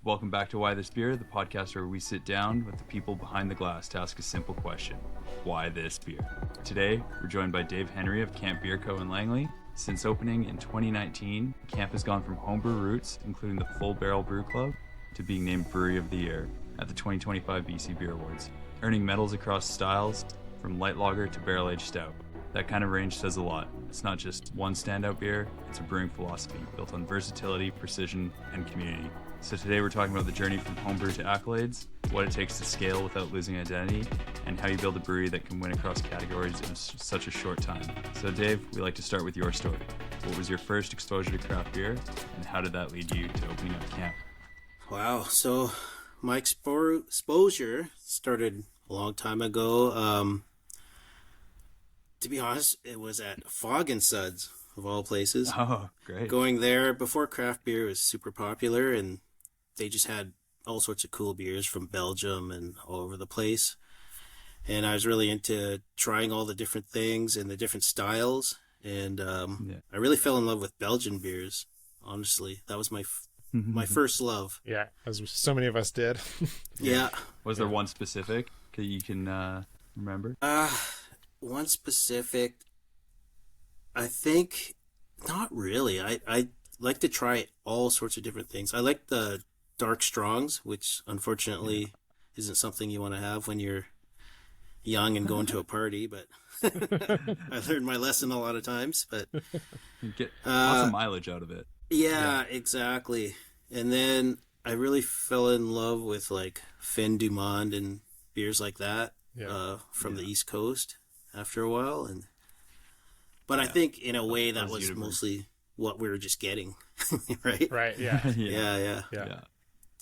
Welcome back to Why This Beer, the podcast where we sit down with the people behind the glass to ask a simple question. Why this beer? Today, we're joined by Dave Henry of Camp Beer Co. in Langley. Since opening in 2019, Camp has gone from homebrew roots, including the Full Barrel Brew Club, to being named Brewery of the Year at the 2025 BC Beer Awards, earning medals across styles from light lager to barrel-aged stout. That kind of range says a lot. It's not just one standout beer, it's a brewing philosophy built on versatility, precision, and community. So today we're talking about the journey from homebrew to accolades, what it takes to scale without losing identity, and how you build a brewery that can win across categories in such a short time. So Dave, we like to start with your story. What was your first exposure to craft beer, and how did that lead you to opening up Camp? Wow, so my exposure started a long time ago. To be honest, it was at Fog and Suds, of all places. Oh, great. Going there before craft beer was super popular, and they just had all sorts of cool beers from Belgium and all over the place. And I was really into trying all the different things and the different styles. And I really fell in love with Belgian beers, honestly. That was my first love. Yeah, as so many of us did. Yeah. Was there one specific that you can remember? One specific, I think, not really. I like to try all sorts of different things. I like the dark strongs, which unfortunately isn't something you want to have when you're young and going to a party, but I learned my lesson a lot of times. But You get lots of mileage out of it. yeah, exactly. And then I really fell in love with like Fin du Monde and beers like that from the East Coast after a while. But I think in a way that was mostly what we were just getting, right? Right, yeah. Yeah.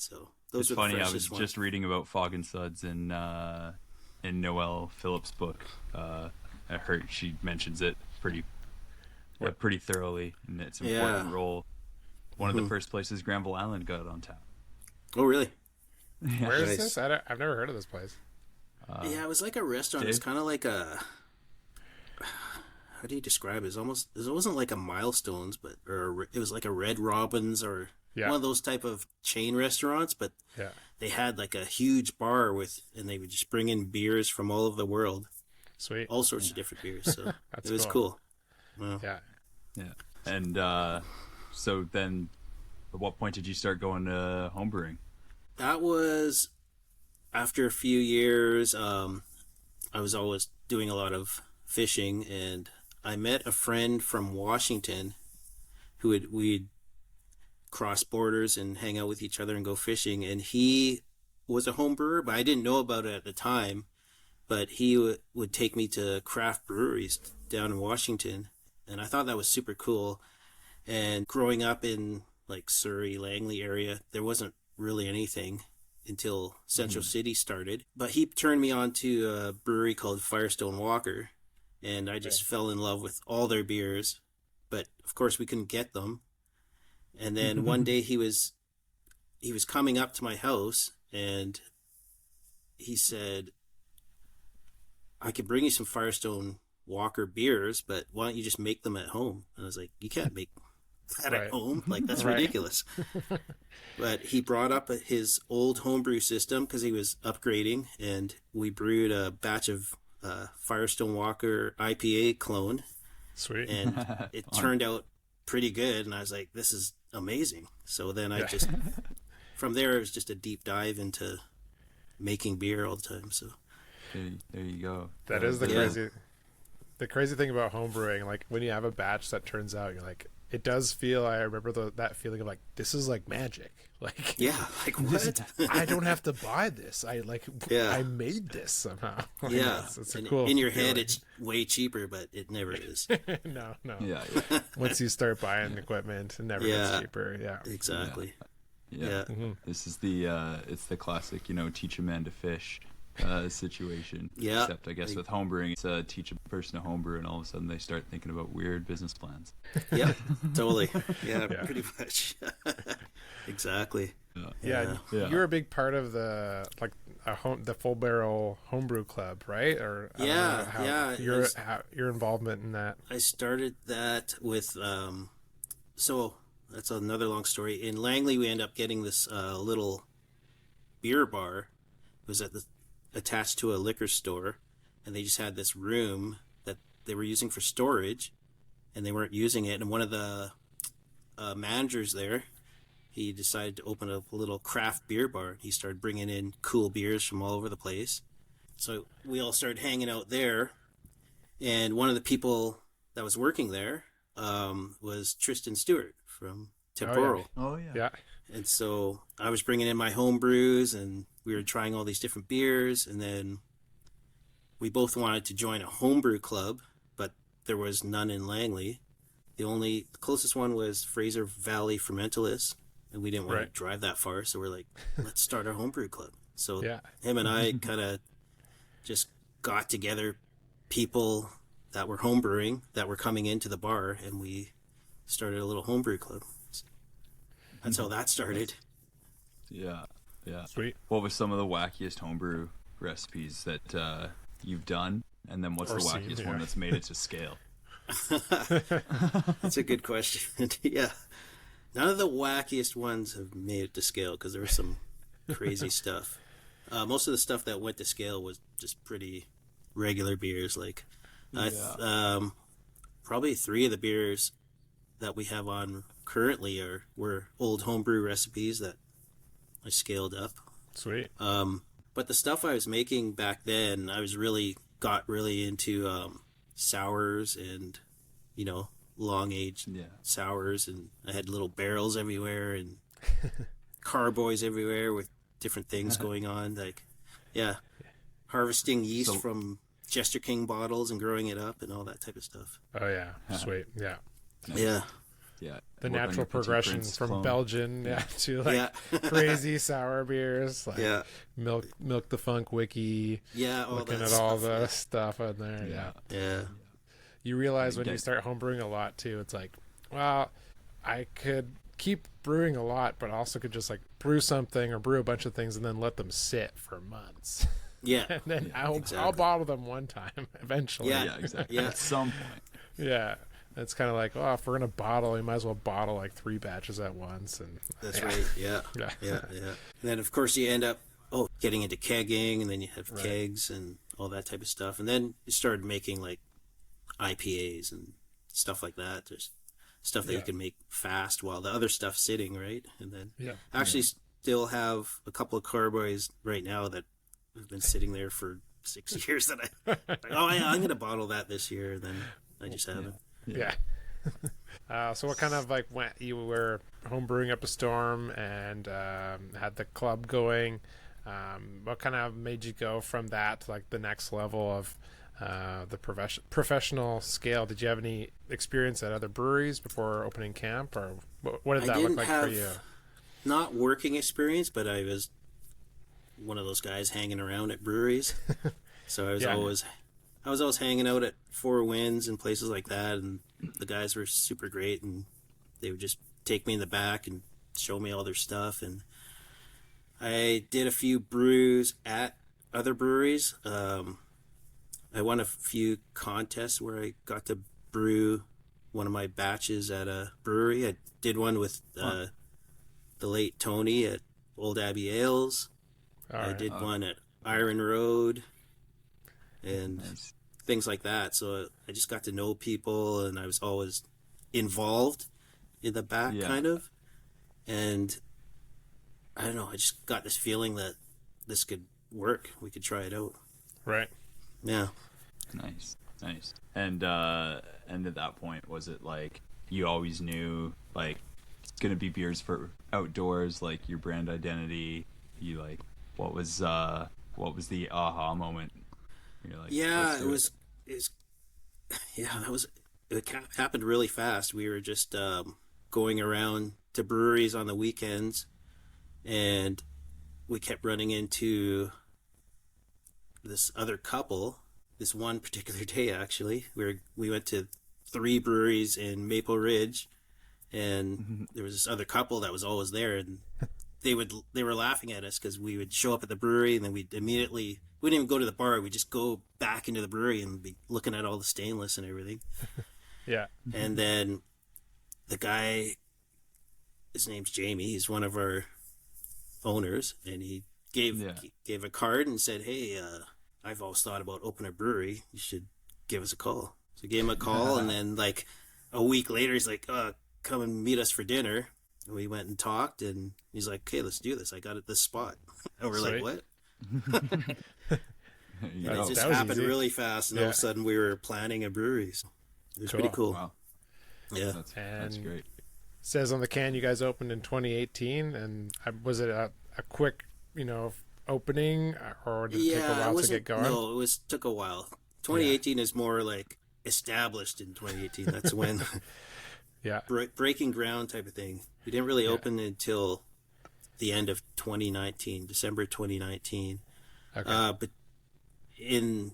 So those It's are funny, the I was freshest ones. just reading about Fog and Suds in Noelle Phillips' book. I heard she mentions it pretty thoroughly, and its important role. One of the first places Granville Island got on tap. Oh, really? Yeah. Where is this? I've never heard of this place. Yeah, it was like a restaurant. Dave? It's kind of like a... How do you describe it? It wasn't like a Milestones, or it was like a Red Robin's or one of those type of chain restaurants, but they had like a huge bar and they would just bring in beers from all over the world. Sweet. All sorts of different beers, so That's it was cool. Wow. Yeah. And so then, at what point did you start going to homebrewing? That was after a few years. I was always doing a lot of fishing, and I met a friend from Washington who we'd cross borders and hang out with each other and go fishing, and he was a home brewer, but I didn't know about it at the time. But he would take me to craft breweries down in Washington, and I thought that was super cool. And growing up in like Surrey, Langley area, there wasn't really anything until Central City started. But he turned me on to a brewery called Firestone Walker, and I just fell in love with all their beers. But of course we couldn't get them. And then one day he was coming up to my house, and he said, I could bring you some Firestone Walker beers, but why don't you just make them at home? And I was like, you can't make that at home. Like, that's ridiculous. But he brought up his old homebrew system because he was upgrading, and we brewed a batch of Firestone Walker IPA clone. Sweet. And it turned out pretty good, and I was like, this is amazing. So then I just, from there, it was just a deep dive into making beer all the time. So There you go. That is the crazy thing about homebrewing. Like when you have a batch that turns out, you're like, it does feel. I remember that feeling of like, this is like magic. Like like what? I don't have to buy this. I made this somehow. Yeah, it's a cool. In your feeling. head, it's way cheaper, but it never is. No. Yeah. Once you start buying equipment, it never gets cheaper. Yeah. Exactly. Yeah. This is it's the classic, teach a man to fish situation. Yeah. Except I guess with homebrewing, it's teach a person to homebrew, and all of a sudden they start thinking about weird business plans. Yeah, totally. Yeah, pretty much. Exactly. Yeah. You're a big part of the the Full Barrel Homebrew Club, right? Or your involvement in that. I started that with so that's another long story. In Langley, we end up getting this little beer bar. It was attached to a liquor store, and they just had this room that they were using for storage, and they weren't using it. And one of the managers there, he decided to open up a little craft beer bar. He started bringing in cool beers from all over the place. So we all started hanging out there, and one of the people that was working there was Tristan Stewart from Temporal. Oh yeah. Yeah. And so I was bringing in my home brews, and we were trying all these different beers, and then we both wanted to join a homebrew club, but there was none in Langley. The closest one was Fraser Valley Fermentalist, and we didn't want to drive that far, so we're like, let's start our homebrew club. So him and I kind of just got together people that were homebrewing that were coming into the bar, and we started a little homebrew club. That's how that started. Yeah. Sweet. What was some of the wackiest homebrew recipes that you've done, and then what's the wackiest one that's made it to scale? That's a good question. Yeah. None of the wackiest ones have made it to scale because there was some crazy stuff. Most of the stuff that went to scale was just pretty regular beers. Like, probably 3 of the beers that we have on currently were old homebrew recipes that I scaled up. Sweet. But the stuff I was making back then, I was got really into sours and, long aged sours, and I had little barrels everywhere and carboys everywhere with different things going on. Like, harvesting yeast from Jester King bottles and growing it up and all that type of stuff. Oh yeah, sweet. Yeah. Yeah. Yeah. The natural progression from Belgian to crazy sour beers. Like Milk the Funk Wiki. Yeah, looking at all the stuff in there. Yeah. You realize when you start homebrewing a lot too, it's like, well, I could keep brewing a lot, but also could just like brew something or brew a bunch of things and then let them sit for months. Yeah. And then I'll bottle them one time eventually. Yeah, exactly. Yeah. At some point. Yeah. It's kind of like, if we're going to bottle, we might as well bottle like 3 batches at once. And that's right. Yeah. And then, of course, you end up getting into kegging, and then you have kegs and all that type of stuff. And then you started making like IPAs and stuff like that. There's stuff that you can make fast while the other stuff's sitting, right? And then actually still have a couple of carboys right now that have been sitting there for 6 years that I'm going to bottle that this year. And then I just haven't. Yeah. So what kind of you were homebrewing up a storm and had the club going? What kind of made you go from that to like the next level of the professional scale? Did you have any experience at other breweries before opening camp, or what did that look like for you? Not working experience, but I was one of those guys hanging around at breweries. So I was always hanging out at Four Winds and places like that, and the guys were super great, and they would just take me in the back and show me all their stuff. And I did a few brews at other breweries. I won a few contests where I got to brew one of my batches at a brewery. I did one with the late Tony at Old Abbey Ales. I did one at Iron Road and things like that. So I just got to know people, and I was always involved in the back kind of. And I don't know, I just got this feeling that this could work. We could try it out. Right. Yeah. Nice. And at that point, was it like you always knew like it's gonna be beers for outdoors, like your brand identity? You like what was the aha moment? You're like, it happened really fast. We were just going around to breweries on the weekends, and we kept running into this other couple. This one particular day, actually, we went to 3 breweries in Maple Ridge, and there was this other couple that was always there, and they were laughing at us because we would show up at the brewery, and then we wouldn't even go to the bar. We'd just go back into the brewery and be looking at all the stainless and everything. Yeah. And then the guy his name's Jamie. He's one of our owners, and he gave a card and said, "Hey, I've always thought about opening a brewery. You should give us a call." So I gave him a call, and then like a week later, he's like, "Come and meet us for dinner." And we went and talked, and he's like, "Okay, let's do this. I got this spot." And we're like, "What?" And it just happened really fast, and all of a sudden we were planning a brewery. So it was pretty cool. Wow. Yeah, that's great. Says on the can you guys opened in 2018, and was it a quick, opening, or did it take a while to get going? No, took a while. 2018 is more like established in 2018. That's when breaking ground type of thing. We didn't really open until the end of 2019, December 2019. Okay. But in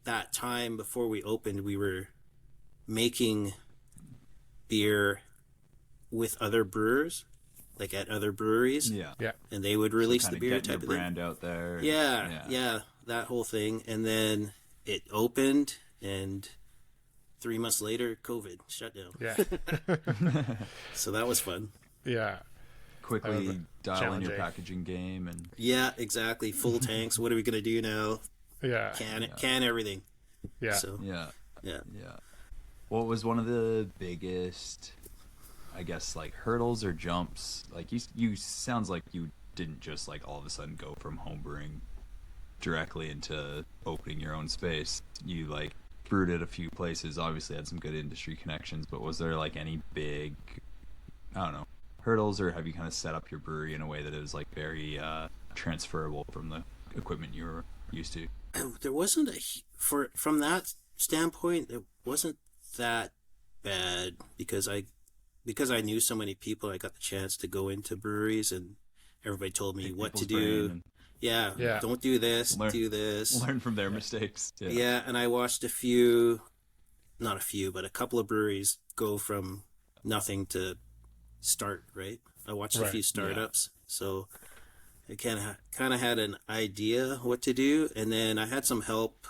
that time before we opened, we were making beer with other brewers, like at other breweries. Yeah. And they would release the beer type of brand out there. Yeah, that whole thing. And then it opened, and 3 months later, COVID shut down. Yeah. So that was fun. Yeah. Quickly dial in your packaging game and. Yeah, exactly. Full tanks. What are we gonna do now? Yeah. Can everything. Yeah. So, yeah. Yeah. What was one of the biggest, I guess, like hurdles or jumps? Like you sounds like you didn't just like all of a sudden go from homebrewing directly into opening your own space. You like brewed at a few places, obviously had some good industry connections, but was there like any big, I don't know, hurdles, or have you kind of set up your brewery in a way that it was like very transferable from the equipment you were used to? There wasn't from that standpoint, it wasn't that bad because I knew so many people. I got the chance to go into breweries, and everybody told me what to do. Yeah, don't do this, do this. Learn from their mistakes. Yeah, and I watched a couple of breweries go from nothing to start, right? I watched a few startups, so I kind of had an idea what to do, and then I had some help.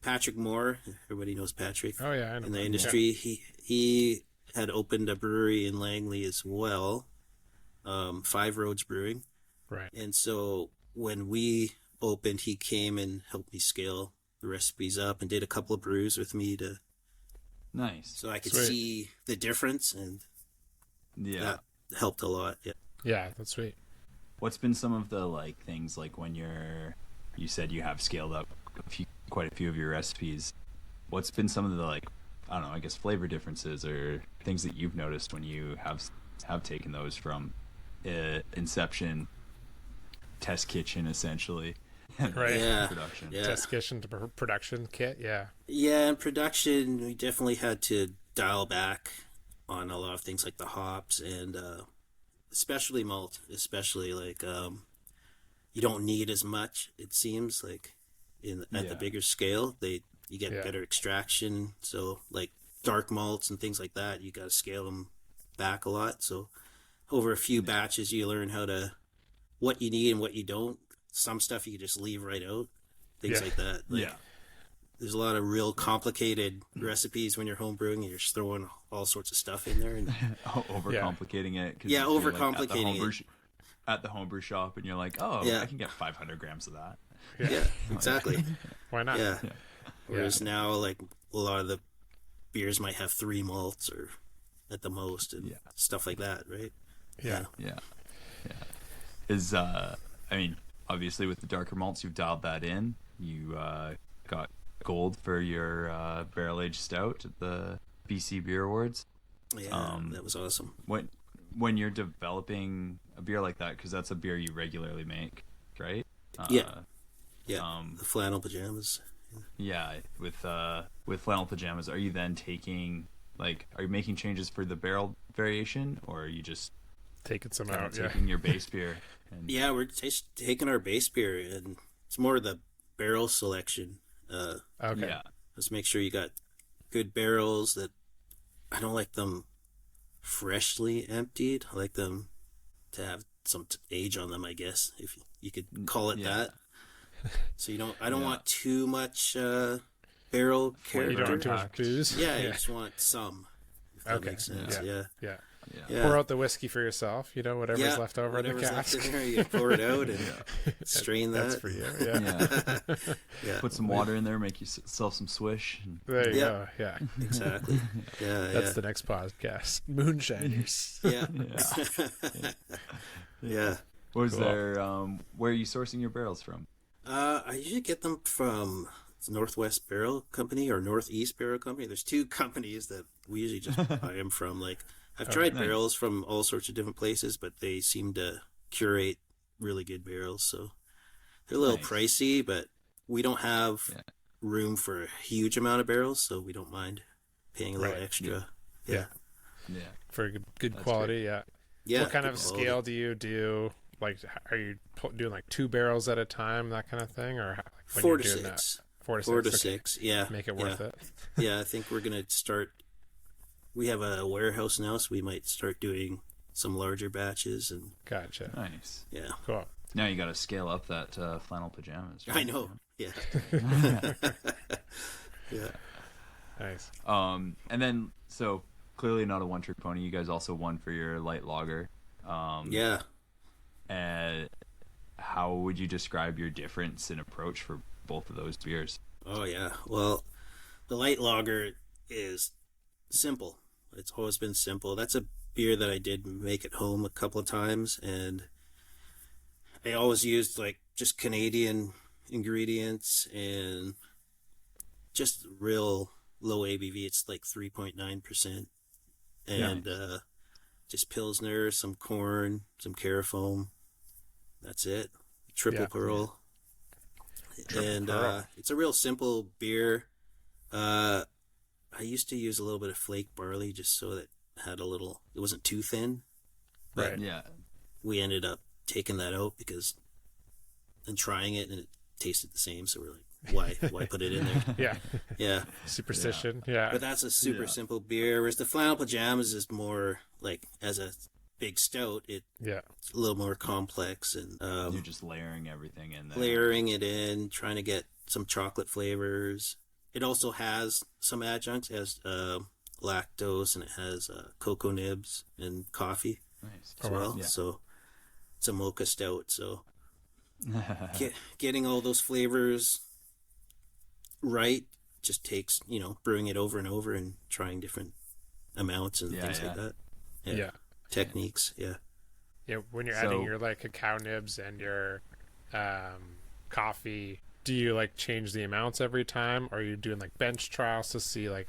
Patrick Moore, everybody knows Patrick. Oh yeah, I know. In the industry, he had opened a brewery in Langley as well, Five Roads Brewing. Right. And so when we opened, he came and helped me scale the recipes up and did a couple of brews with me nice, so I could see the difference, and that helped a lot. Yeah, that's sweet. What's been some of the like things like when you said you have scaled up quite a few of your recipes? What's been some of the like, I don't know, I guess flavor differences or things that you've noticed when you have taken those from inception, test kitchen essentially, production. Test kitchen to production kit. In production we definitely had to dial back on a lot of things like the hops and especially malt, especially like you don't need as much, it seems like at the bigger scale. You get better extraction, so like dark malts and things like that, you got to scale them back a lot. So over a few batches you learn what you need and what you don't. Some stuff you can just leave right out, things like that. There's a lot of real complicated recipes when you're homebrewing, and you're just throwing all sorts of stuff in there and overcomplicating it. Overcomplicating it at the homebrew shop, and you're like, I can get 500 grams of that. Yeah, exactly. Why not? Yeah. Whereas now, like a lot of the beers might have 3 malts or at the most, and stuff like that, right? Yeah. Is I mean, obviously with the darker malts, you've dialed that in. You got gold for your barrel aged stout at the BC Beer Awards. Yeah, that was awesome. When you're developing a beer like that, because that's a beer you regularly make, right? The Flannel Pajamas. Yeah, with Flannel Pajamas, are you then are you making changes for the barrel variation, or are you just taking some out? Taking your base beer. We're taking our base beer, and it's more the barrel selection. Okay. Yeah. Let's make sure you got good barrels that I don't like them freshly emptied. I like them to have some age on them, I guess, if you could call it that. So I don't want too much barrel character. You don't want too much booze. Yeah, you just want some. If that makes sense. Yeah. Yeah. Pour out the whiskey for yourself. Whatever's Yeah, left over in the whatever's cask. left in there, you pour it out and strain that. That's for you. Yeah. Yeah. Put some water in there, make yourself some swish. There you go. Yeah. Exactly. Yeah. That's the next podcast. Moonshiners. Yeah. Yeah. Was Cool. there? Where are you sourcing your barrels from? I usually get them from Northwest Barrel Company or Northeast Barrel Company. There's two companies that we usually just buy them from. Like, I've tried nice. barrels from all sorts of different places, but they seem to curate really good barrels. So they're a little Nice. pricey, but we don't have room for a huge amount of barrels, so we don't mind paying a little Right. extra. Yeah. Yeah. For good That's quality. Yeah. Yeah. What kind good of quality. scale do you do? Like, are you doing like 2 barrels at a time, that kind of thing, or when 4 you're to doing 6. that? 4 to 6. 4 to Okay. 6. Yeah. Make it worth it. Yeah, I think we're gonna start. We have a warehouse now, so we might start doing some larger batches, and Gotcha. Nice. yeah, Cool. Now you got to scale up that flannel pajamas. Right? I know. Yeah, yeah, Nice. And then so clearly not a one-trick pony. You guys also won for your light lager. yeah. And how would you describe your difference in approach for both of those beers? Oh yeah. Well, the light lager is simple. It's always been simple. That's a beer that I did make at home a couple of times, and I always used like just Canadian ingredients and just real low ABV. It's like 3.9%, and just Pilsner, some corn, some Carafoam. That's it. Triple Pearl. And it's a real simple beer. I used to use a little bit of flake barley just so that it wasn't too thin. Right. Yeah. We ended up taking that out and trying it, and it tasted the same. So we're like, why put it in there? Yeah. Yeah. Superstition. Yeah. But that's a super simple beer. Whereas the Flannel Pajamas is more like, as a big stout, it's Yeah. a little more complex, and You're just layering everything in there. layering it in, trying to get some chocolate flavors. It also has some adjuncts. It has lactose, and it has cocoa nibs and coffee Nice. as Oh, wow. well. Yeah. So it's a mocha stout. So getting all those flavors right just takes, brewing it over and over and trying different amounts and things like that. Yeah. Techniques. Yeah. Yeah. When you're So- adding your like cacao nibs and your coffee, do you like change the amounts every time? Or are you doing like bench trials to see like,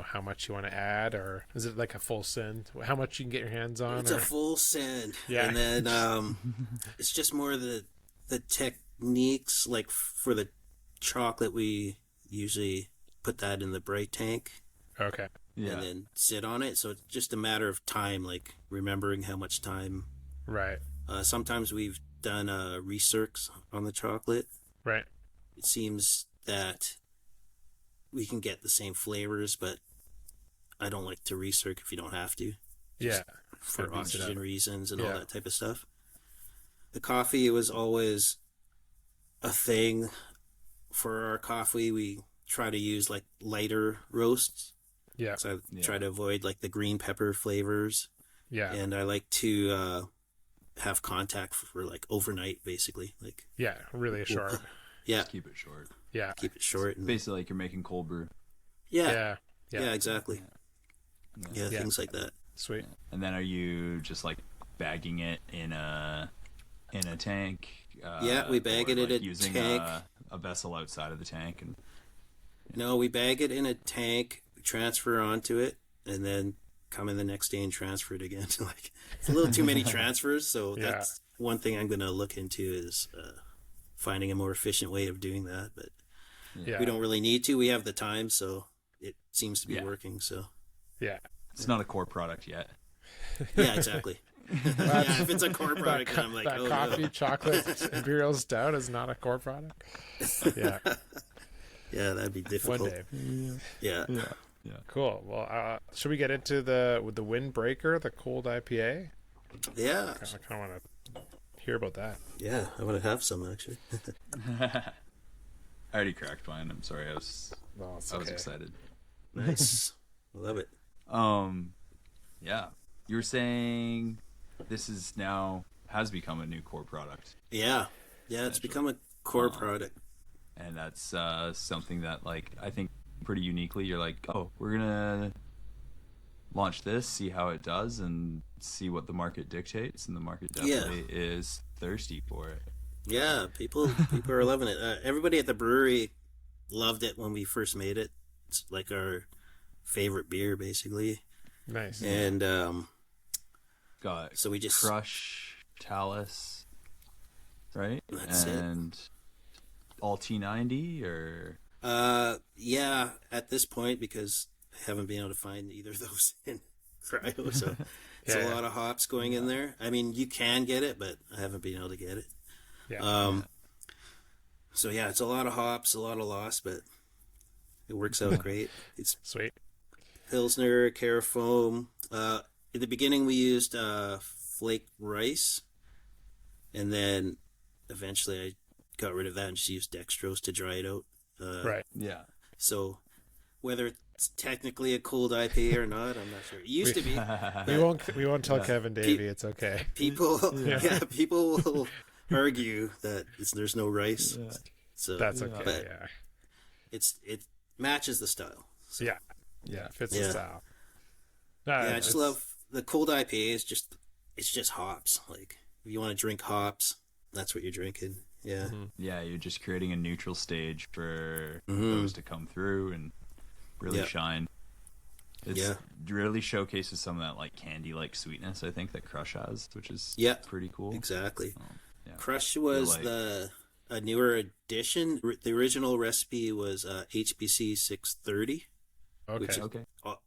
how much you want to add, or is it like a full send? How much you can get your hands on? It's a full send. Yeah. And then it's just more the techniques. Like for the chocolate, we usually put that in the bright tank Okay. Yeah. and then sit on it. So it's just a matter of time, like remembering how much time. Right. Sometimes we've done recircs on the chocolate. Right. It seems that we can get the same flavors, but I don't like to recirc if you don't have to. Yeah. For That mix it oxygen up. reasons and all Yeah. that type of stuff. The coffee was always a thing. For our coffee, we try to use like lighter roasts. Yeah. So I try to avoid like the green pepper flavors. Yeah. And I like to have contact for like overnight, basically. Like, Yeah. Really short. yeah, Just keep it short. Yeah. keep it short. And, Basically, like you're making cold brew. yeah, Yeah. exactly. Yeah, Yeah. things like that. Sweet. And then are you just like bagging it in a tank? Yeah, we bag or, it in like, a using tank. A vessel outside of the tank, and No, we bag it in a tank, transfer onto it, and then come in the next day and transfer it again. Like, it's a little too many transfers, so Yeah. that's one thing I'm going to look into is finding a more efficient way of doing that. But Yeah. we don't really need to. We have the time, so it seems to be Yeah. working. So Yeah. it's not a core product yet. yeah, exactly. Yeah, if it's a core product, then I'm like, that oh coffee, no. chocolate, imperial stout is not a core product. Yeah. Yeah, that'd be difficult. One day. Yeah. Cool. Well, should we get into the Windbreaker, the cold IPA? Yeah. I kind of want to hear about that. Yeah, I want to have some actually. I already cracked mine. I'm sorry. I was No, it's I was okay. excited. Nice. I love it. Yeah. You were saying this is now has become a new core product. Yeah, it's become a core product. And that's something that, like, I think pretty uniquely, you're like, oh, we're gonna launch this, see how it does, and see what the market dictates. And the market definitely is thirsty for it. Yeah, people are loving it. Everybody at the brewery loved it when we first made it. It's like our favorite beer, basically. Nice. And Got so we just Crush, Talus, right? That's and all T90 or yeah, at this point, because I haven't been able to find either of those in cryo, so it's a lot of hops going in there. I mean, you can get it, but I haven't been able to get it. Yeah. So yeah, it's a lot of hops, a lot of loss, but it works out great. It's Sweet. Pilsner, Carafoam. In the beginning, we used flaked rice, and then eventually I got rid of that and just used dextrose to dry it out. Right. yeah. So whether it's technically a cold IPA or not, I'm not sure. It used to be. We won't tell Kevin Davey. It's okay. People will argue that there's no rice. Yeah. So That's okay. but Yeah. it matches the style. So, Yeah. Yeah. Fits the style. No, yeah, I just love the cold IPA. It's just hops. Like if you want to drink hops, that's what you're drinking. Yeah. Mm-hmm. Yeah, you're just creating a neutral stage for those to come through and really shine. It really showcases some of that like candy-like sweetness, I think, that Crush has, which is pretty cool. Exactly. Yeah. Crush was a newer addition. The original recipe was HBC 630, which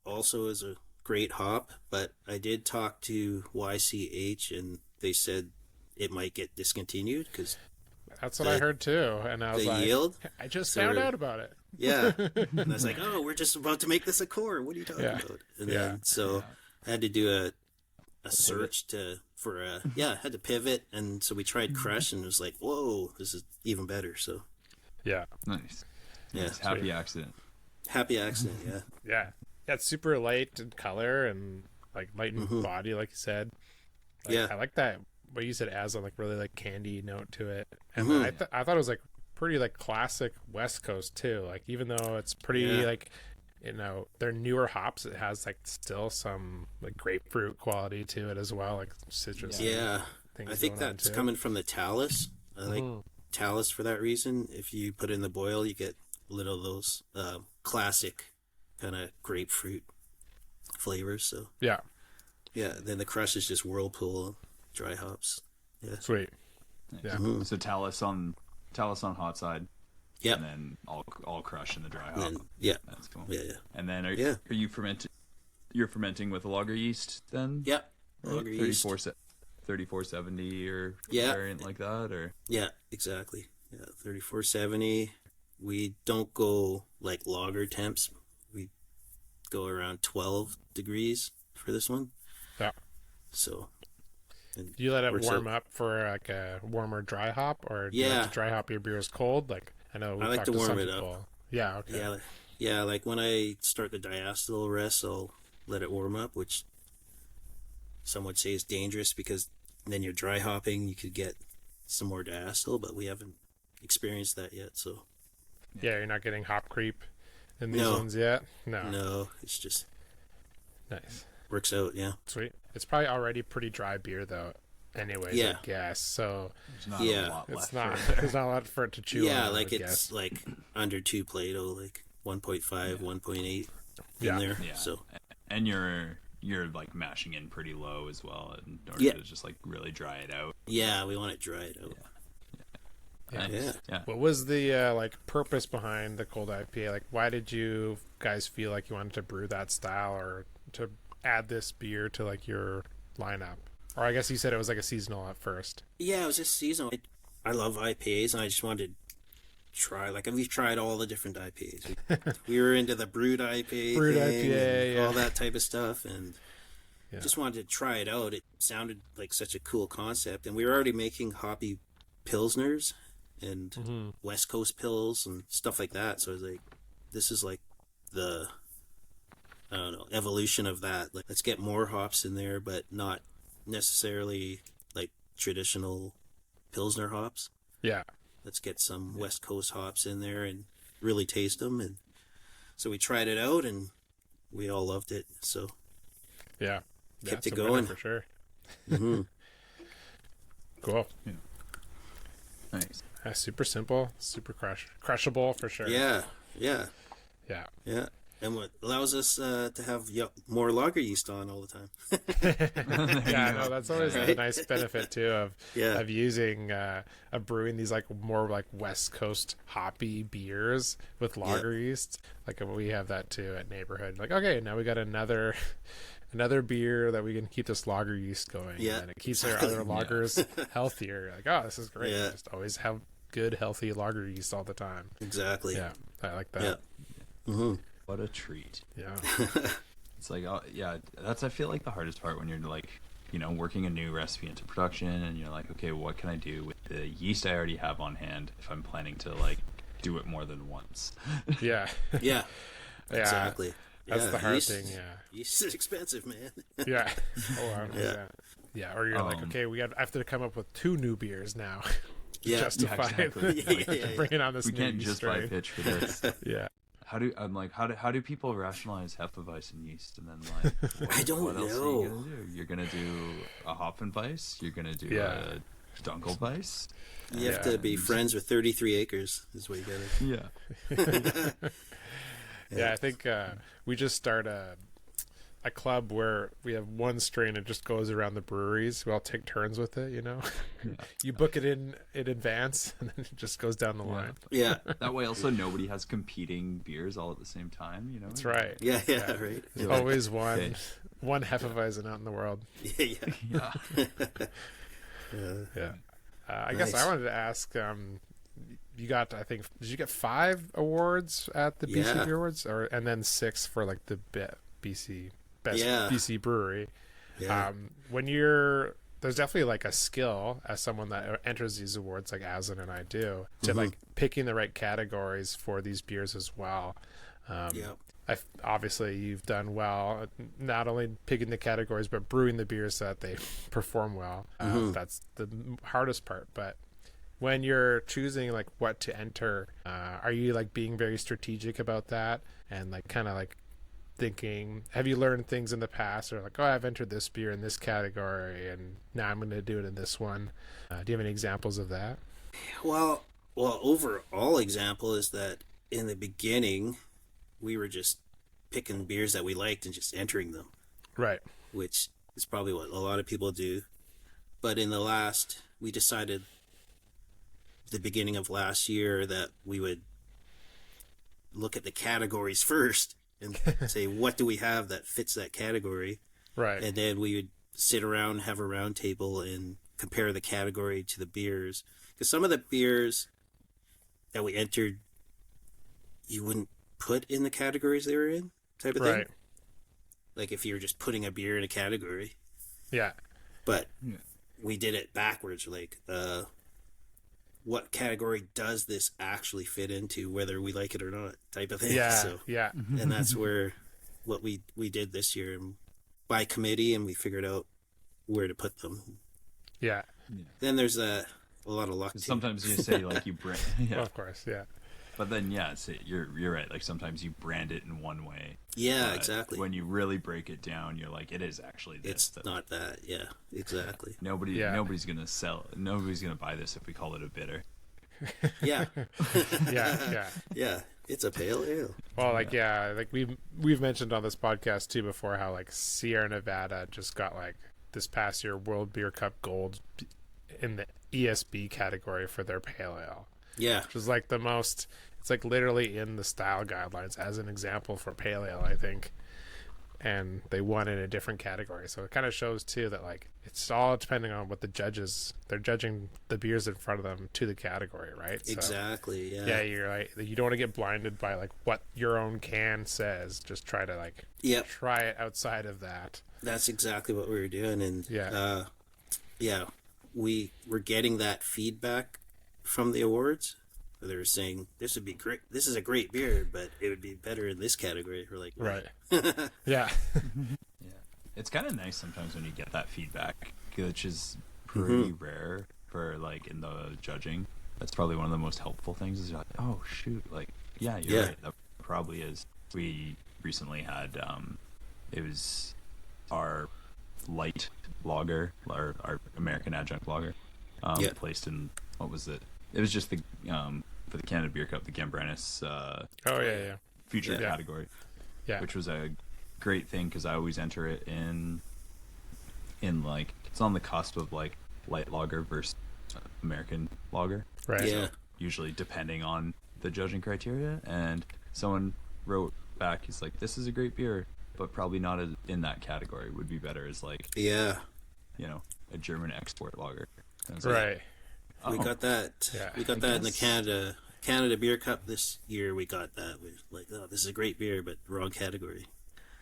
also is a great hop. But I did talk to YCH, and they said it might get discontinued because that's what I heard too. And I was like, yield. I just found out about it. Yeah. And I was like, oh, we're just about to make this a core. What are you talking about? And then I had to do a search I had to pivot, and so we tried Crush, and it was like, whoa, this is even better. So Nice. Yeah, Nice. Happy accident. Happy accident. Yeah, it's super light in color and like light in body, like you said. I like that. What you said, Azlan, like really like candy note to it, and I thought it was like pretty like classic West Coast too. Like even though it's pretty like, you know, they're newer hops, it has like still some like grapefruit quality to it as well, like citrus. Yeah, I think that's coming from the Talus. I like Talus for that reason. If you put it in the boil, you get a little of those classic kind of grapefruit flavors. So yeah. Then the Crush is just Whirlpool dry hops. Yeah, sweet. Nice. Yeah. So Talus on hot side. Yeah. And then all Crush in the dry hop. That's cool. Yeah. And then are you fermenting? You're fermenting with a lager yeast then? Yeah. Lager yeast. 3470 or variant like that, or exactly. 3470. We don't go like lager temps. We go around 12 degrees for this one. Yeah. So do you let it warm up for like a warmer dry hop, or do you like to dry hop your beers cold? Like I know we like to warm it people. up. Yeah. Okay. Yeah. Like when I start the diacetyl rest, I'll let it warm up, which some would say is dangerous because then you're dry hopping, you could get some more diacetyl, but we haven't experienced that yet. So you're not getting hop creep in these ones yet. No, it's just nice. Works out. Yeah. Sweet. It's probably already pretty dry beer though. Anyways, I guess so. There's not a lot left. There's not a lot for it to chew. Yeah, on, like it's like under 2 Plato, like 1.5, 1.8 in there. Yeah. So and you're like mashing in pretty low as well in order to just like really dry it out. Yeah, we want it dried out. Yeah. What was the like purpose behind the cold IPA? Like, why did you guys feel like you wanted to brew that style or to add this beer to like your lineup? Or I guess you said it was like a seasonal at first. Yeah, it was just seasonal. I love IPAs, and I just wanted to try. Like we've tried all the different IPAs. We were into the brewed IPA, all that type of stuff, and just wanted to try it out. It sounded like such a cool concept, and we were already making hoppy pilsners and West Coast pills and stuff like that. So I was like, this is like the I don't know, evolution of that. Like, let's get more hops in there, but not necessarily like traditional Pilsner hops. Yeah. Let's get some West Coast hops in there and really taste them. And so we tried it out, and we all loved it. So Yeah. kept it's it a winner going. for sure. Hmm. Cool. Yeah. Nice. Super simple, super crushable for sure. Yeah, yeah, Yeah. yeah. And what allows us to have more lager yeast on all the time. Yeah, no, that's always a Right? nice benefit too of Yeah. of using of brewing these like more like West Coast hoppy beers with lager yeast. Like we have that too at Neighborhood. Like, okay, now we got another beer that we can keep this lager yeast going. Yeah, And it keeps exactly. our other lagers healthier. Like, oh, this is great. Yeah. Just always have good healthy lager yeast all the time. Exactly. Yeah, I like that. Yeah. Hmm. What a treat. Yeah. It's like, yeah, that's, I feel like the hardest part when you're like, you know, working a new recipe into production and you're like, okay, what can I do with the yeast I already have on hand if I'm planning to like do it more than once? Yeah. Yeah. Yeah. Exactly. That's Yeah, the hard yeast- thing. Yeah. Yeast is expensive, man. Yeah. Oh, wow. Yeah. Yeah. Yeah. Or you're like, okay, I have to come up with 2 new beers now. To Yeah. justify exactly. bringing on this We new can't yeast just buy strain. pitch for this. Yeah. How do people rationalize Hefeweizen yeast and then like I don't what else know. are you gonna do? You're gonna do a Hopfenweiss? You're gonna do Yeah. a Dunkelweiss? You have to be friends with 33 acres, is what you gotta. Yeah. Yeah. I think we just start a club where we have one strain and just goes around the breweries. We all take turns with it, you know. You book it in advance and then it just goes down the line. Yeah. That way also nobody has competing beers all at the same time, you know? That's right. Yeah. Yeah. Right. There's like, always okay. one Hefeweizen out in the world. Yeah. Yeah. Yeah. Yeah. I guess Nice. I wanted to ask, you got, I think, did you get 5 awards at the BC Yeah. Beer Awards, and then 6 for like the BC best Yeah. BC brewery? Yeah. When there's definitely like a skill as someone that enters these awards, like Azlan and I do, to like picking the right categories for these beers as well. Yeah. Obviously, you've done well, not only picking the categories, but brewing the beers so that they perform well. That's the hardest part. But when you're choosing like what to enter, are you like being very strategic about that and like kind of like thinking, have you learned things in the past or like, oh, I've entered this beer in this category and now I'm going to do it in this one? Do you have any examples of that? Well, overall example is that in the beginning, we were just picking beers that we liked and just entering them, Right. which is probably what a lot of people do. But we decided the beginning of last year that we would look at the categories first and say, what do we have that fits that category? Right. And then we would sit around, have a round table, and compare the category to the beers. Because some of the beers that we entered, you wouldn't put in the categories they were in, type of thing. Right. Like if you were just putting a beer in a category. Yeah. But Yeah. we did it backwards. Like, what category does this actually fit into, whether we like it or not, type of thing. Yeah. So, Yeah. and that's where what we did this year, and by committee, and we figured out where to put them. Yeah. Then there's a lot of luck too. Sometimes you say like you brand, yeah. Well, of course. Yeah. But then yeah, so you're right. Like sometimes you brand it in one way. Yeah, but exactly. When you really break it down, you're like, it is actually this. It's not that. Yeah, exactly. Nobody's gonna sell. Nobody's gonna buy this if we call it a bitter. Yeah, Yeah. Yeah. yeah. It's a pale ale. Well, like like we've mentioned on this podcast too before how like Sierra Nevada just got like this past year World Beer Cup Gold in the ESB category for their pale ale, Yeah, which is like the most. It's like literally in the style guidelines as an example for pale ale, I think. And they won in a different category, so it kind of shows too that like it's all depending on what they're judging the beers in front of them to the category, right? So, exactly. Yeah. yeah, you're right. You don't want to get blinded by like what your own can says. Just try to like Yep. try it outside of that. That's exactly what we were doing, and Yeah. we were getting that feedback from the awards. they were saying this would be great. This is a great beer, but it would be better in this category. We're like, Right. Yeah. Yeah, it's kind of nice sometimes when you get that feedback, which is pretty rare for like in the judging. That's probably one of the most helpful things. Is you're like, oh shoot, like yeah, you're right. That probably is. We recently had it was our light lager, our American adjunct lager, placed in, what was it? It was just the for the Canada Beer Cup, the Gambrinus future category, which was a great thing because I always enter it in like, it's on the cusp of like light lager versus American lager, Right. Yeah. so usually depending on the judging criteria. And someone wrote back, he's like, this is a great beer, but probably not in that category. Would be better as like, Yeah. you know, a German export lager. And I was Right. We got that. Yeah, We got that in the Canada Beer Cup this year. We got that. We're like, oh, this is a great beer, but wrong category.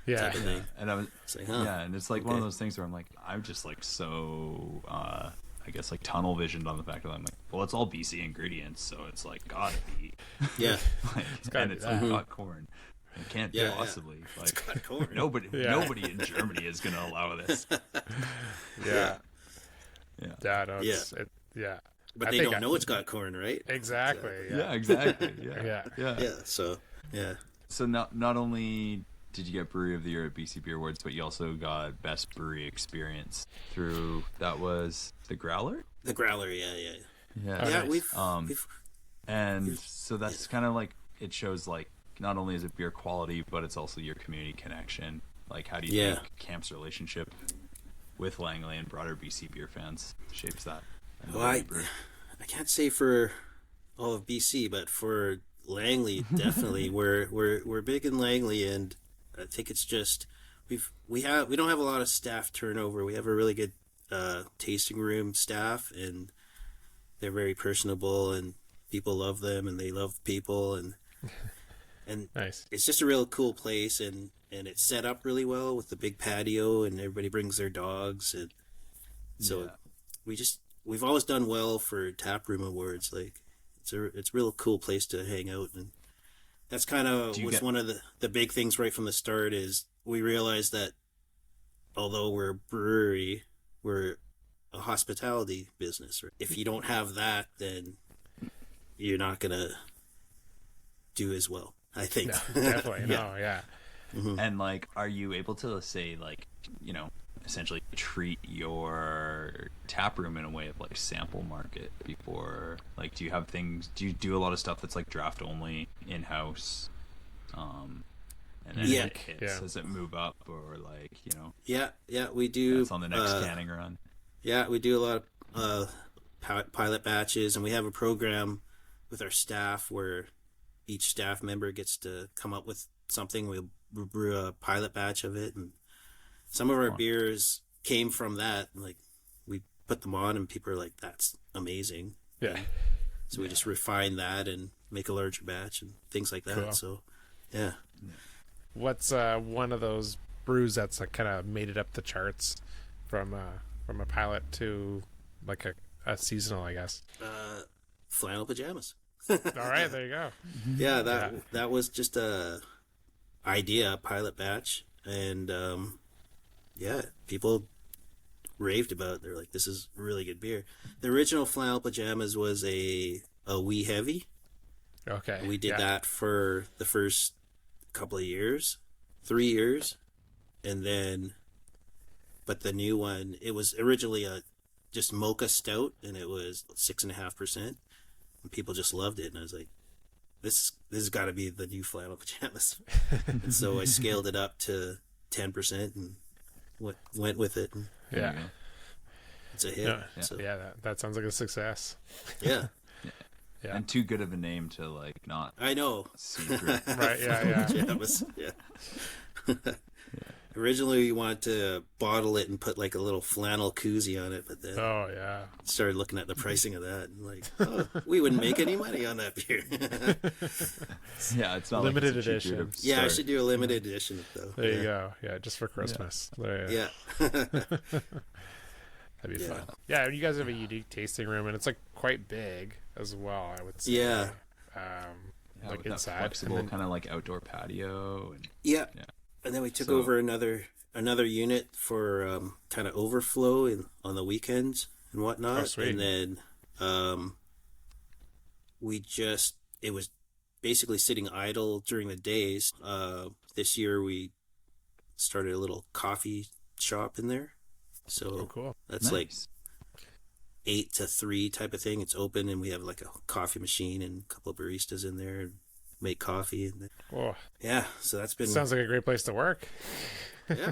Yeah. Type of thing. And I was, It's like, huh. yeah, and it's like one of those things where I'm like, I'm just like so, I guess like tunnel visioned on the fact that I'm like, well, it's all BC ingredients, so it's like gotta be, Yeah. like, gotta and be it's that. got corn. It can't Yeah, possibly It's like got corn. nobody in Germany is gonna allow this. Yeah. Yeah. Yeah. No, yeah. But I they think don't know it's got corn, right? Exactly. Yeah, exactly. Yeah. Yeah. Yeah. Yeah. So, yeah. So not only did you get Brewery of the Year at BC Beer Awards, but you also got Best Brewery Experience through, that was the Growler? The Growler, yeah. Yeah. Yeah, nice. we've And so that's kind of like, it shows like, not only is it beer quality, but it's also your community connection. Like, how do you think Camp's relationship with Langley and broader BC beer fans shapes that? And Well, I can't say for all of BC, but for Langley, definitely we're big in Langley, and I think it's just we don't have a lot of staff turnover. We have a really good tasting room staff, and they're very personable, and people love them, and they love people, and Nice. it's just a real cool place, and it's set up really well with the big patio, and everybody brings their dogs, and so we've always done well for taproom awards. Like it's a real cool place to hang out, and that's kind of one of the big things right from the start. Is we realized that although we're a brewery, we're a hospitality business. Right? If you don't have that, then you're not gonna do as well, I think. No, definitely. No. Yeah. And like, are you able to say like, you know, essentially treat your tap room in a way of like sample market before, like, do you do a lot of stuff that's like draft only in-house, and then it hits as it move up, or like, you know, we do. That's on the next canning run. Yeah, we do a lot of pilot batches, and we have a program with our staff where each staff member gets to come up with something. We'll brew a pilot batch of it, and some of our beers came from that. Like, we put them on, and people are like, "That's amazing." Yeah. So we just refine that and make a larger batch and things like that. Cool. So, yeah. What's one of those brews that's kind of made it up the charts from a pilot to like a seasonal, I guess? Flannel Pajamas. All right, there you go. Yeah, that was just a pilot batch, and people raved about it. They're like, "This is really good beer." The original Flannel Pajamas was a wee heavy. Okay. We did that for the first couple of years, 3 years, and then, but the new one, it was originally a just mocha stout, and it was 6.5%, and people just loved it, and I was like, this has got to be the new Flannel Pajamas. And so I scaled it up to 10% and went with it. And Yeah. it's a hit. Yeah, So, that sounds like a success. yeah. Yeah. And too good of a name to like not I know. see through. Right. Yeah. Pajamas. Yeah. Originally, we wanted to bottle it and put like a little flannel koozie on it, but then Oh yeah. started looking at the pricing of that and like, oh, we wouldn't make any money on that beer. Yeah, it's not Limited like it's a cheap beer edition. to Yeah, I start. should do a limited edition though. There you go. Yeah, just for Christmas. There, Yeah. That'd be Yeah. fun. Yeah, and you guys have a unique tasting room, and it's like quite big as well, I would say. Yeah. Yeah, like with that inside. flexible And then, kind of like outdoor patio. And Yeah. yeah. And then we took So- over another unit for kind of overflow on the weekends and whatnot. Oh, sweet. And then it was basically sitting idle during the days. This year we started a little coffee shop in there. So oh, cool. that's like 8 to 3 type of thing. It's open and we have like a coffee machine and a couple of baristas in there and make coffee. And Oh, yeah, so that's been... sounds like a great place to work. Yeah.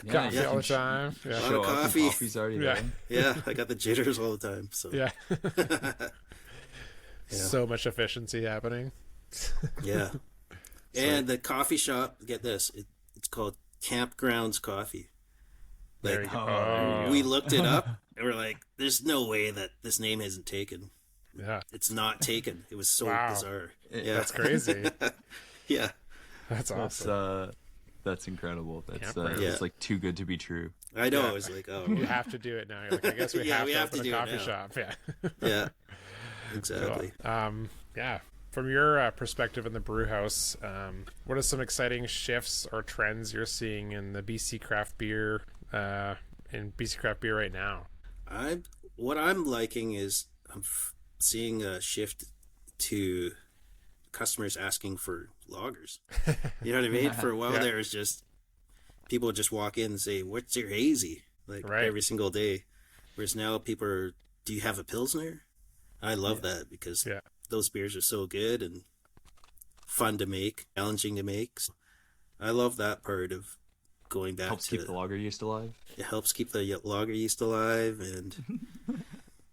Coffee you all can the time. A Yeah. lot show of up and coffee. coffee's already Yeah. there. Yeah, I got the jitters all the time. So Yeah. yeah. So much efficiency happening. Yeah. And the coffee shop, get this, it's called Campgrounds Coffee. There Like, you go. Oh, Oh, we looked it up and we're like, there's no way that this name isn't taken. yeah. It's not taken. It was so Wow. bizarre. It- Yeah. That's crazy. Yeah. That's That's awesome. that's incredible. That's Campground. Yeah. it's like too good to be true. I know. Yeah. I was like, oh, You have to do it now. You're like, I guess we Yeah, have we to have open to a do it coffee now. shop. Yeah. yeah. Exactly. Cool. Yeah. From your perspective in the brew house, what are some exciting shifts or trends you're seeing in the BC craft beer, in BC craft beer right now? What I'm liking is I'm seeing a shift to customers asking for lagers. You know what I mean? For a while Yeah. there was just people would just walk in and say, "What's your hazy?" Like Right. every single day. Whereas now people are, "Do you have a pilsner?" I love that because Yeah. those beers are so good and fun to make, challenging to make. So I love that part of going back Helps to keep the lager yeast alive. it helps keep the lager yeast alive, and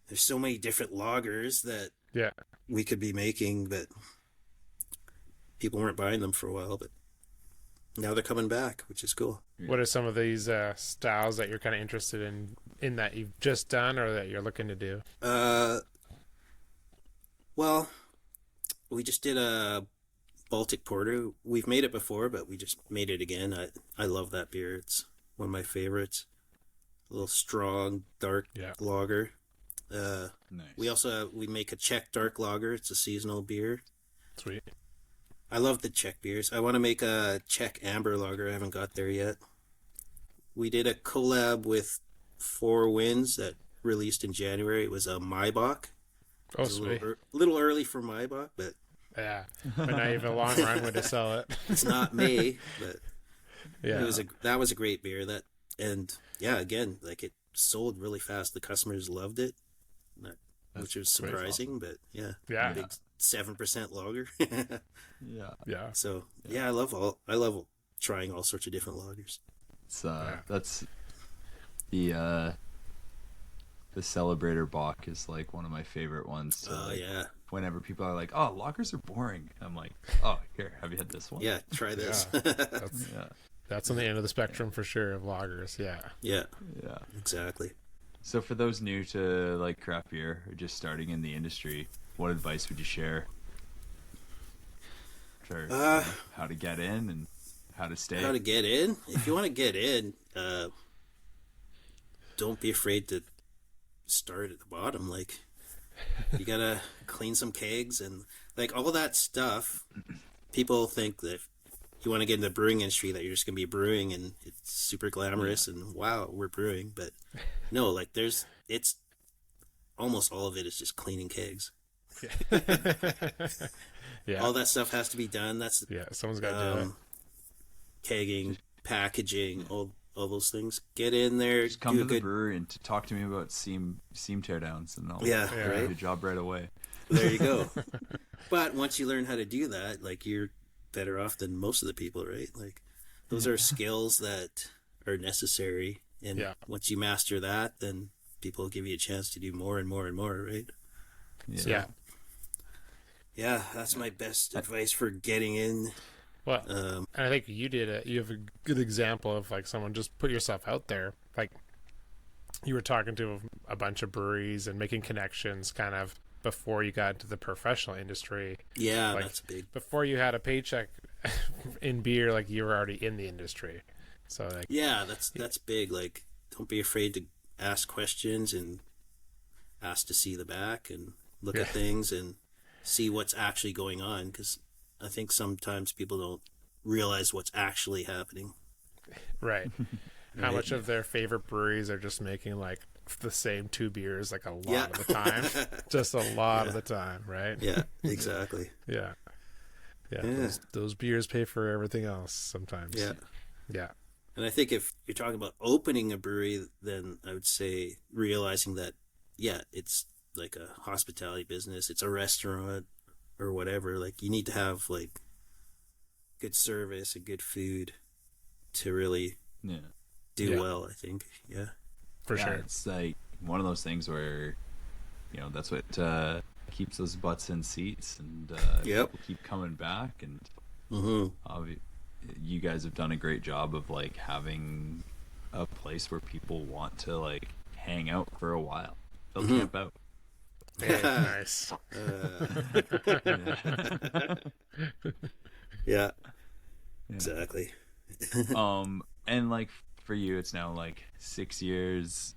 there's so many different lagers that Yeah. we could be making, but people weren't buying them for a while, but now they're coming back, which is cool. What are some of these styles that you're kind of interested in that you've just done or that you're looking to do? Well, we just did a Baltic Porter. We've made it before, but we just made it again. I love that beer. It's one of my favorites. A little strong, dark Yeah. lager. Nice. We make a Czech dark lager. It's a seasonal beer. Sweet. I love the Czech beers. I want to make a Czech amber lager. I haven't got there yet. We did a collab with Four Winds that released in January. It was a Maibach. Oh, It's a sweet. little early for Maibach, but Yeah. But now you have a long runway to sell it. it's not May. But Yeah. that was a great beer. And yeah, again, like it sold really fast. The customers loved it, which was sweet. surprising. But yeah, Yeah. big 7% lager. Yeah. Yeah. So yeah, I love trying all sorts of different lagers. It's that's the Celebrator Bock is like one of my favorite ones. To, Oh like, yeah, whenever people are like, "Oh, lagers are boring," I'm like, "Oh, here, have you had this one?" yeah. Try this. That's, Yeah. that's on the end of the spectrum for sure of lagers. Yeah. Yeah, Yeah. exactly. So for those new to like craft beer or just starting in the industry, what advice would you share for how to get in and how to stay? How to get in? If you want to get in, don't be afraid to start at the bottom. Like, you gotta clean some kegs and like all that stuff. People think that if you want to get in the brewing industry that you're just gonna be brewing and it's super glamorous and wow, we're brewing. But no, like it's almost all of it is just cleaning kegs. Yeah. All that stuff has to be done. That's Yeah. Someone's got to do it. kegging, packaging, all those things. Get in there, Just come do to a the good. brewery and to talk to me about seam teardowns, and I'll Yeah, Yeah. do right. the job right away. There you go. But once you learn how to do that, like you're better off than most of the people, right? Like those are skills that are necessary, and Yeah. once you master that, then people will give you a chance to do more and more and more, right? Yeah. Yeah, that's my best advice for getting in. Well, and I think you have a good example of like someone just put yourself out there. Like you were talking to a bunch of breweries and making connections kind of before you got into the professional industry. Yeah, Like, that's big. Before you had a paycheck in beer, like you were already in the industry. So like, Yeah, that's big. Like, don't be afraid to ask questions and ask to see the back and look at Yeah. things and see what's actually going on, because I think sometimes people don't realize what's actually happening. Right. How much of their favorite breweries are just making like the same 2 beers like a lot of the time. Just a lot of the time, right? Yeah, exactly. Yeah. Those beers pay for everything else sometimes. Yeah. And I think if you're talking about opening a brewery, then I would say realizing that, it's like a hospitality business, it's a restaurant or whatever. Like, you need to have like good service and good food to really do well, I think. Yeah. For sure. It's like one of those things where, that's what keeps those butts in seats, and people keep coming back. And you guys have done a great job of like having a place where people want to like hang out for a while. They'll camp out. Hey, nice. Yeah, exactly. And like for you, it's now like 6 years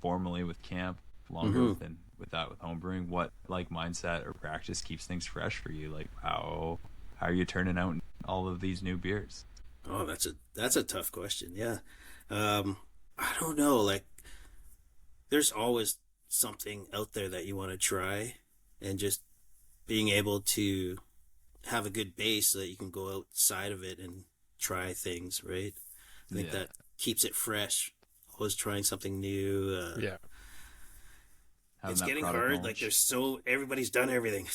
formally with camp, longer than with homebrewing. What like mindset or practice keeps things fresh for you? Like how are you turning out all of these new beers? Oh, that's a tough question. Yeah. I don't know. Like, there's always something out there that you want to try, and just being able to have a good base so that you can go outside of it and try things, right? I think that keeps it fresh. Always trying something new. It's getting hard. Like, everybody's done everything.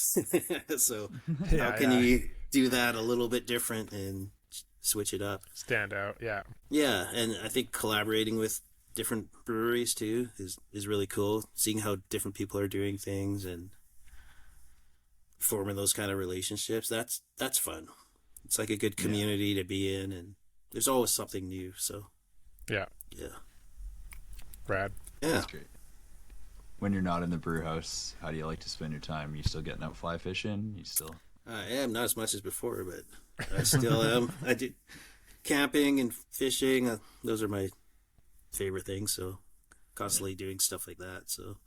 So how can you do that a little bit different and switch it up? Stand out. Yeah. Yeah. And I think collaborating with different breweries too is really cool. Seeing how different people are doing things and forming those kind of relationships. That's fun. It's like a good community to be in, and there's always something new. So yeah. Rad. Yeah. That's great. When you're not in the brew house, how do you like to spend your time? You still getting out fly fishing? You still? I am, not as much as before, but I still am. I do camping and fishing. Those are my favorite things. So constantly doing stuff like that. So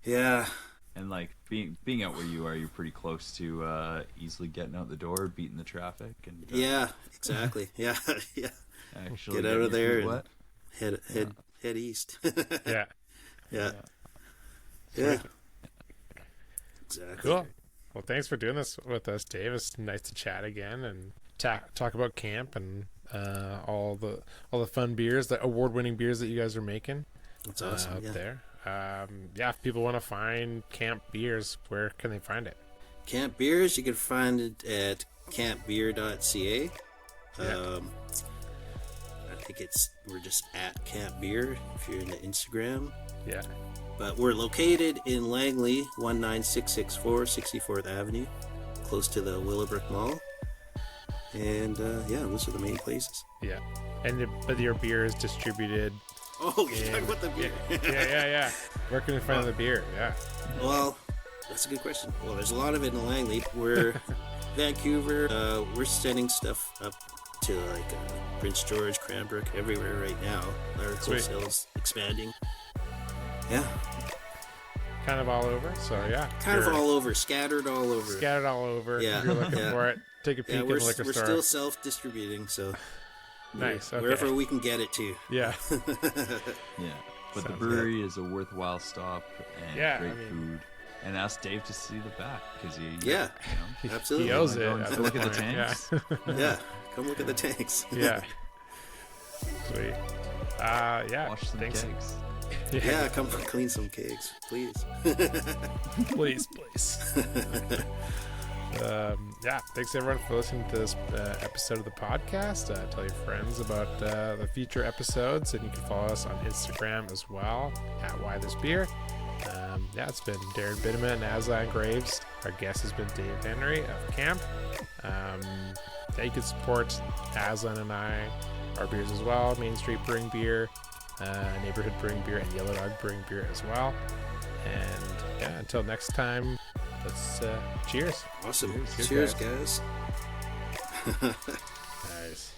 yeah. And like being out where you are, you're pretty close to easily getting out the door, beating the traffic, and yeah, exactly. Yeah. Actually, get out of there and head east. Yeah. Exactly. Cool. Well, thanks for doing this with us, Dave. It's nice to chat again and talk about camp and all the fun beers, the award-winning beers that you guys are making. That's awesome. Out there. If people want to find camp beers, where can they find it? Camp beers, you can find it at campbeer.ca. I think we're just at Camp Beer if you're into Instagram. Yeah. But we're located in Langley, 19664 64th Avenue, close to the Willowbrook Mall. And those are the main places. Yeah. But your beer is distributed. Oh, you're talking about the beer. Yeah. Where can we find the beer? Yeah. Well, that's a good question. Well, there's a lot of it in Langley. We're Vancouver. We're sending stuff up to like Prince George, Cranbrook, everywhere right now. Our wholesale's expanding. Yeah. Kind of all over. So yeah. Kind of all over. Scattered all over. Yeah. If you're looking for it, take a peek in the liquor store. We're still self-distributing, so nice. Okay. Wherever we can get it to. Yeah. Yeah. But the brewery is a worthwhile stop and great food. And ask Dave to see the back because absolutely. He owes it. Look at the tanks. Yeah. Come look at the tanks. Yeah. Sweet. Wash some thanks. kegs. Yeah, come clean some kegs, please. please. Thanks everyone for listening to this episode of the podcast. Tell your friends about the future episodes, and you can follow us on Instagram as well at Why This Beer. It's been Darren Binnema and Azlan Graves. Our guest has been Dave Henry of Camp. You can support Azlan and our beers as well. Main Street Brewing Beer, Neighborhood Brewing Beer, and Yellow Dog Brewing Beer as well. And until next time, let's cheers. Awesome. Cheers guys. Nice.